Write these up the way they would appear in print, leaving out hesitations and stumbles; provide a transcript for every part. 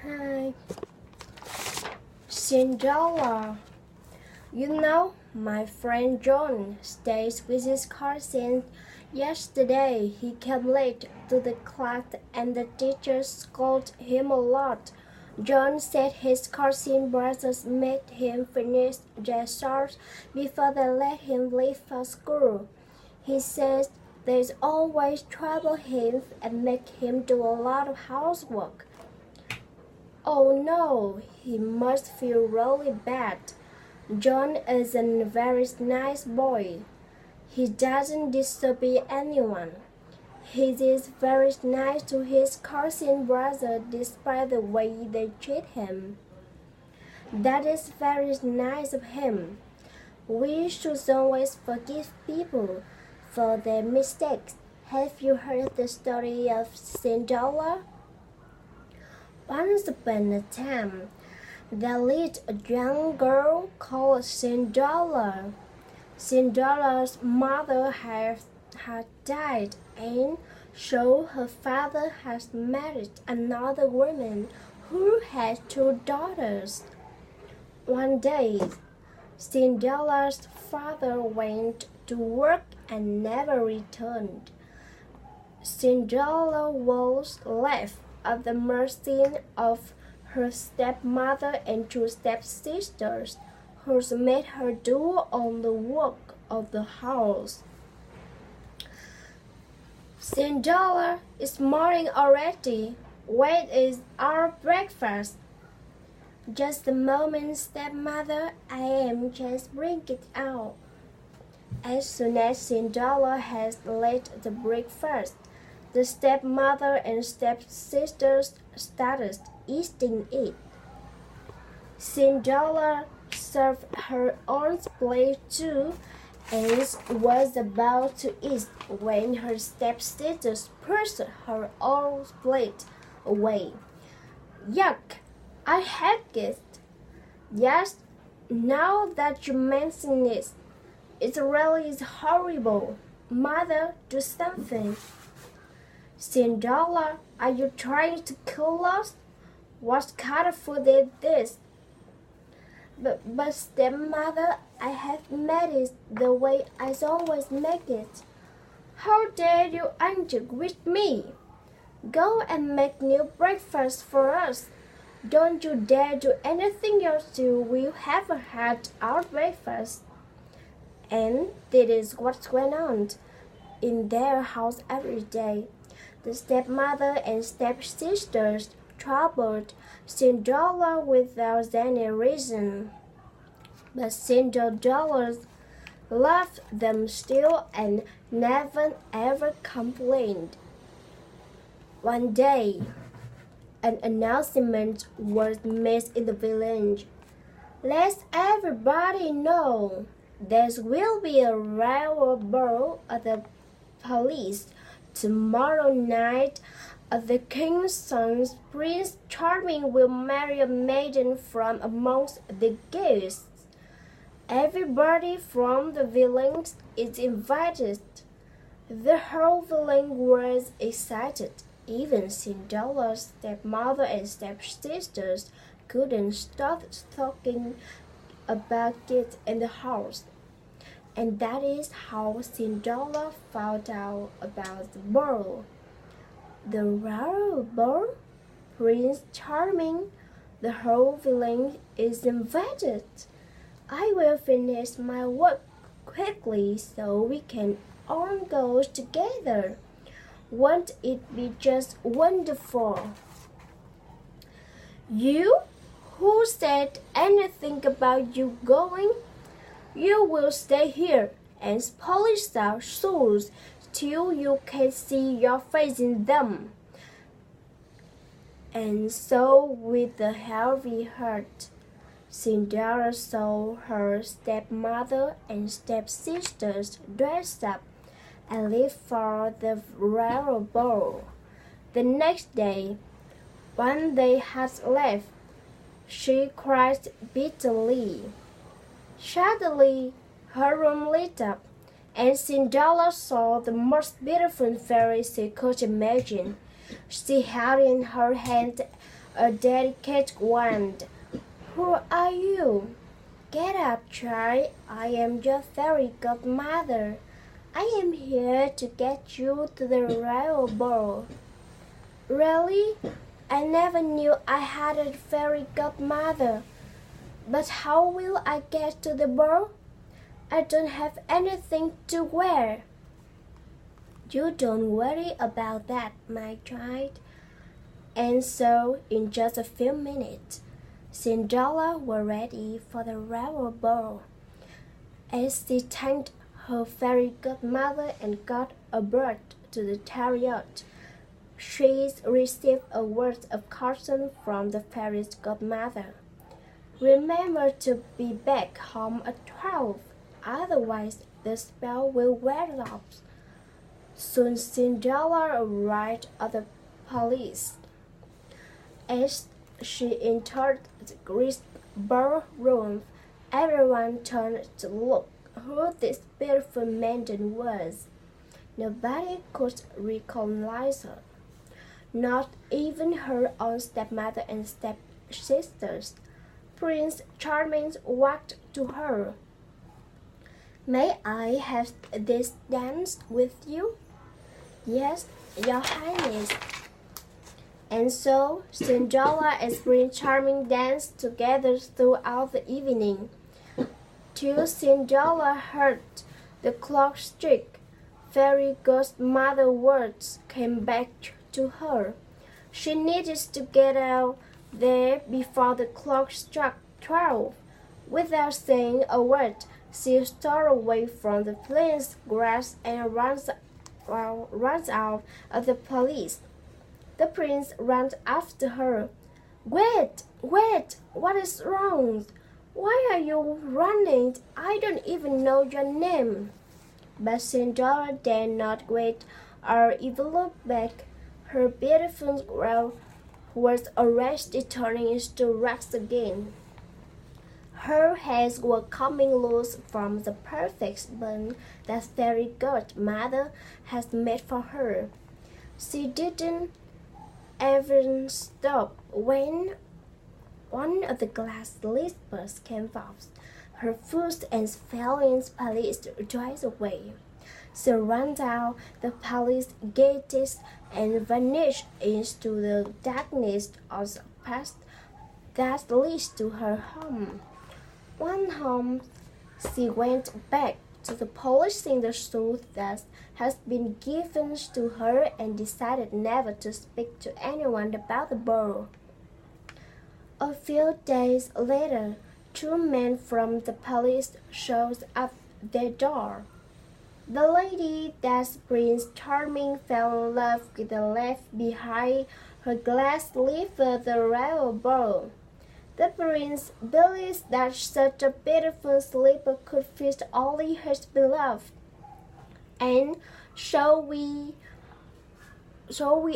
Hi, Cinderella. You know, my friend John stays with his cousin. Yesterday, he came late to the class and the teacher scolded him a lot. John said his cousin brothers made him finish their chores before they let him leave for school. He says they always trouble him and make him do a lot of housework. Oh no, he must feel really bad. John is a very nice boy. He doesn't disobey anyone. He is very nice to his cousin brother despite the way they treat him. That is very nice of him. We should always forgive people for their mistakes. Have you heard the story of Cinderella? Once upon a time, there lived a young girl called Cinderella. Cinderella's mother had died, and so her father had married another woman who had two daughters. One day, Cinderella's father went to work and never returned. Cinderella was left at the mercy of her stepmother and two stepsisters, who made her do all the work of the house. Cinderella, it's morning already. Where is our breakfast? Just a moment, stepmother. I am just bringing it out. As soon as Cinderella had laid the breakfast, the stepmother and stepsisters started eating it. Cinderella served her own plate too and was about to eat when her stepsisters pushed her own plate away. Yuck! I hate it. Yes, now that you mention it, it really is horrible. Mother, do something. Cinderella, are you trying to kill us? What kind of food is this? But stepmother, I have made it the way I always make it. How dare you argue with me? Go and make new breakfast for us. Don't you dare do anything else till we have had our breakfast. And this is what's going on in their house every day. The stepmother and stepsisters troubled Cinderella without any reason. But Cinderella loved them still and never ever complained. One day, an announcement was made in the village. Let everybody know there will be a royal ball at the palace tomorrow night. The king's son, Prince Charming, will marry a maiden from amongst the guests. Everybody from the village is invited. The whole village was excited. Even Cinderella's stepmother and stepsisters couldn't stop talking about it in the house. And that is how Cinderella found out about the ball. The royal ball? Prince Charming, the whole village is invited. I will finish my work quickly so we can all go together. Won't it be just wonderful? You? Who said anything about you going? You will stay here and polish our shoes till you can see your face in them. And so, with a heavy heart, Cinderella saw her stepmother and stepsisters dressed up and left for the royal ball. The next day, when they had left, she cried bitterly. Suddenly, her room lit up, and Cinderella saw the most beautiful fairy she could imagine. She held in her hand a delicate wand. Who are you? Get up, child. I am your fairy godmother. I am here to get you to the royal ball. Really? I never knew I had a fairy godmother. But how will I get to the ball? I don't have anything to wear. You don't worry about that, my child. And so, in just a few minutes, Cinderella was ready for the royal ball. As she thanked her fairy godmother and got aboard to the chariot, she received a word of caution from the fairy's godmother. Remember to be back home at 12, otherwise the spell will wear off. Soon Cinderella arrived at the palace. As she entered the great ballroom, everyone turned to look who this beautiful maiden was. Nobody could recognize her, not even her own stepmother and stepsisters. Prince Charming walked to her. May I have this dance with you? Yes, Your Highness. And so Cinderella and Prince Charming danced together throughout the evening, till Cinderella heard the clock strike. Fairy godmother words came back to her. She needed to get out there before the clock struck 12. Without saying a word, she stole away from the prince's grasp and runs out of the palace. The prince ran after her. Wait, what is wrong? Why are you running? I don't even know your name. But Cinderella dared not wait or even look back. Her beautiful girl was already turning into rags again. Her hairs were coming loose from the perfect bun that fairy godmother had made for her. She didn't even stop when one of the glass slippers came off her foot and fell in the palace twice away. She ran down the palace gates and vanished into the darkness of the past that leads to her home. When home, she went back to the polishing the suit that had been given to her and decided never to speak to anyone about the ball. A few days later, two men from the palace showed up their door. The lady that Prince Charming fell in love with left behind her glass slipper the royal ball. The prince believes that such a beautiful slipper could fit only his beloved, and so we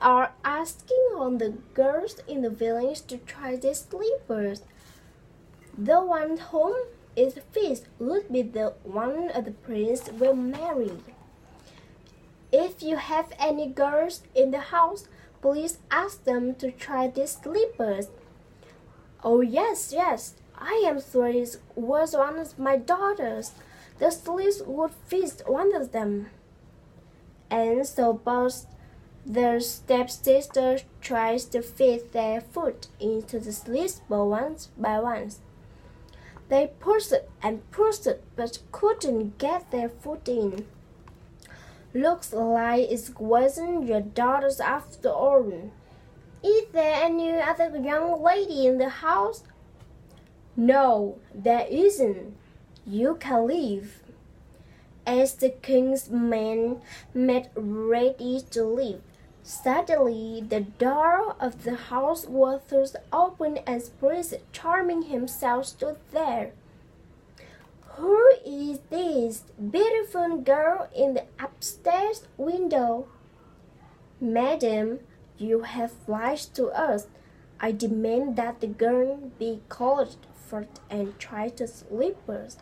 are asking all the girls in the village to try these slippers. The one whom it fits would be the one the prince will marry. If you have any girls in the house, please ask them to try these slippers. Oh, yes, I am sure it was one of my daughters. The sleeves would fit one of them. And so both the stepsisters tried to fit their foot into the sleeves once by once. They pushed and pushed, but couldn't get their foot in. Looks like it wasn't your daughter's after all. Is there any other young lady in the house? No, there isn't. You can leave. As the king's men made ready to leave, suddenly the door of the house was thrust open and Prince Charming himself stood there. Who is this beautiful girl in the upstairs window? Madam, you have lied to us. I demand that the girl be called forth and tried to slippers.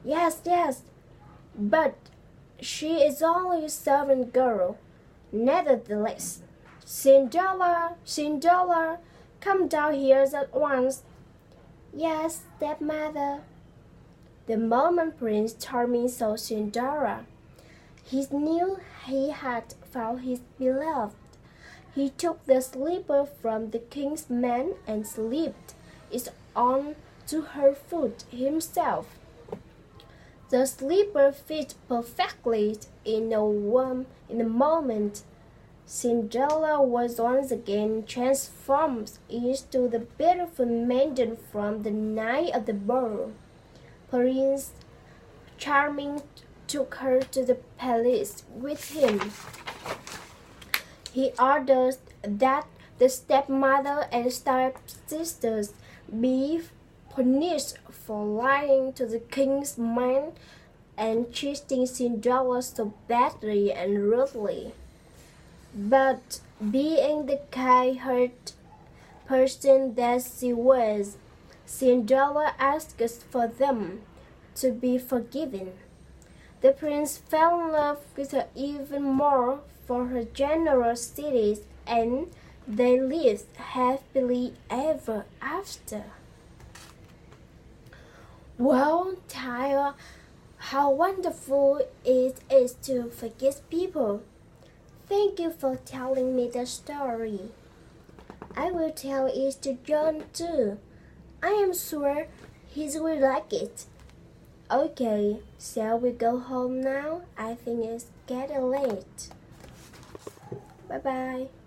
Yes, but she is only a servant girl. Nevertheless, Cinderella, Come down here at once. Yes, stepmother. The moment Prince Charming saw Cinderella, he knew he had found his beloved. He took the slipper from the king's man and slipped it on to her foot himself. The slipper fit perfectly in a moment. Cinderella was once again transformed into the beautiful maiden from the night of the ball. Prince Charming took her to the palace with him. He ordered that the stepmother and stepsisters be punished for lying to the king's man and treating Cinderella so badly and rudely. But being the kind-hearted person that she was, Cinderella asked for them to be forgiven. The prince fell in love with her even more for her generosity, and they lived happily ever after. Well, Tyler, how wonderful it is to forgive people. Thank you for telling me the story. I will tell it to John too. I am sure he will like it. Okay, shall we go home now? I think it's getting late. Bye bye.